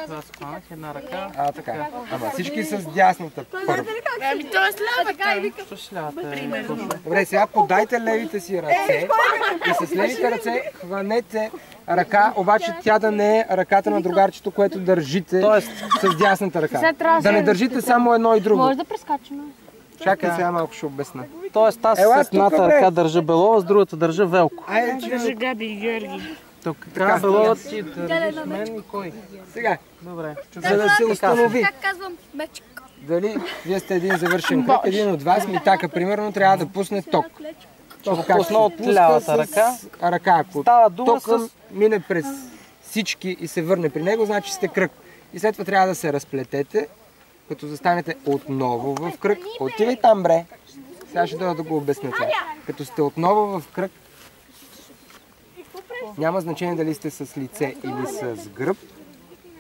Това схванах една ръка. Така. Ама всички с дясната първо. Ами то е слабата. Що шляпата е точно? Добре, сега подайте левите си ръце и с левите ръце хванете ръка, обаче тя да не е ръката на другарчето, което държите с дясната ръка. Да не държите само едно и друго. Може да прескачаме. Чакай, сега малко ще обясна. Тоест аз с едната ръка държа Белова, с другата държа Велко. Държа Габи и Георги. Тук така Белова ти държиш мен и кой? Сега, Добре. за да се установи Как казвам? Мечик. дали вие сте един завършен кръг, един от вас, Митака примерно, трябва да пусне ток. Ще го пусна от лявата ръка. Ако Става дума токът мине през всички и се върне при него, значи сте кръг. И след това трябва да се разплетете, като застанете отново в кръг. Отивай там, бре. Сега ще дойда да го обясня това. Като сте отново в кръг, няма значение дали сте с лице или с гръб.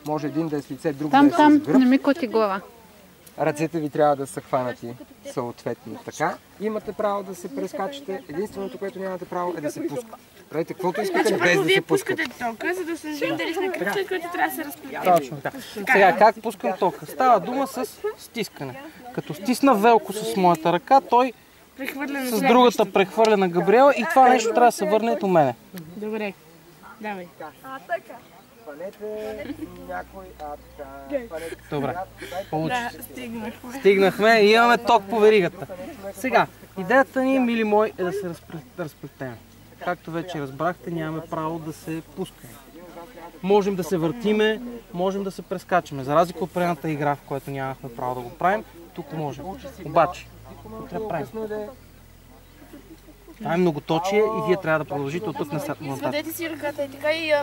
Може един да е с лице, друг да е с гръб. не ми коти глава. Ръцете ви трябва да са хванати съответно така. Имате право да се прескачате. Единственото, което нямате право е да се пуска. Правите каквото искате, без да се пускате. Тока, за да се видим дали сме кръгче, който трябва да се разплете. Точно така. Сега как пускам тока? Става дума с стискане. Като стисна Велко с моята ръка, той с другата прехвърля на Габриела и това нещо трябва да се върне до мене. Добре. Давай. Хванете някой, Добре. Да, стигнахме. Стигнахме и имаме ток по веригата. Сега, идеята ни, мили мои, е да се разплетем. Както вече разбрахте, нямаме право да се пускаме. Можем да се въртиме, можем да се прескачаме. За разлика от предната игра, в която нямахме право да го правим, тук можем. Обаче, трябва да правим. Това е многоточие и вие трябва да продължите от тук нататък. Сведете си ръката и така и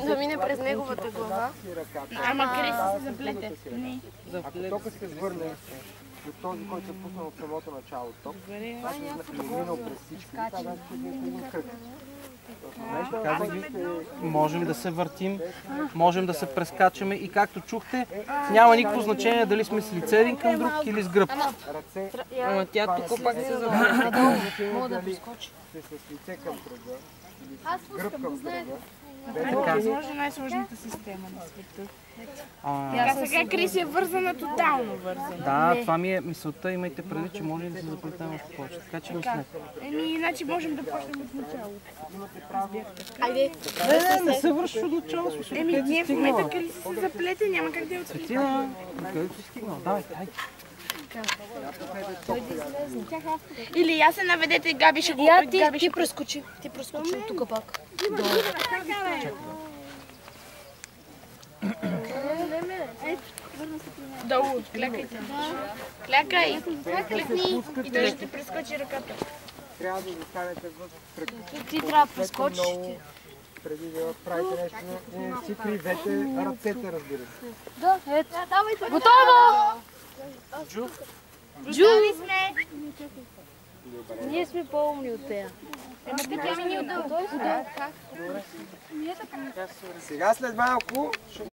да мине през неговата глава. Ама къде се заплете? Ако токът се върне до този, който се пуснал от самото начало ток, значи е минал през всички. Това значи, че вие сте един кръг. Можем да се въртим, можем да се прескачаме и както чухте, няма никакво значение дали сме с лице един към друг или с гръб. Ама тя тук пак се завърна. Мога да прескочи. С лице към кръга или с гръб към кръга. Това е възможно най-сложната система на света. Сега Крис е вързана, тотално вързана. Да, това ми е мисълта. Имайте предвид, че може да се заплетем още повече. Така че мислете. Иначе можем да почнем от начало. Айде. Не се върши от начало. Ние в момента Крис се заплете, няма как да я отвършим. Светина, където си стигнал? Давай, хайде. Или я се наведете, Габи ще го... Ти прескочи. Ти прескочи от тук пак. Долу, клякайте. Клякай. Кликни и той ще ти прескочи ръката. Трябва да застанете в кръг. Ти трябва да прескочиш. Преди да правите нещо, не си кривете ръцете, разбира се. Да, ето. Готово! Джу! Ние сме по-умни от тея. Сега след малко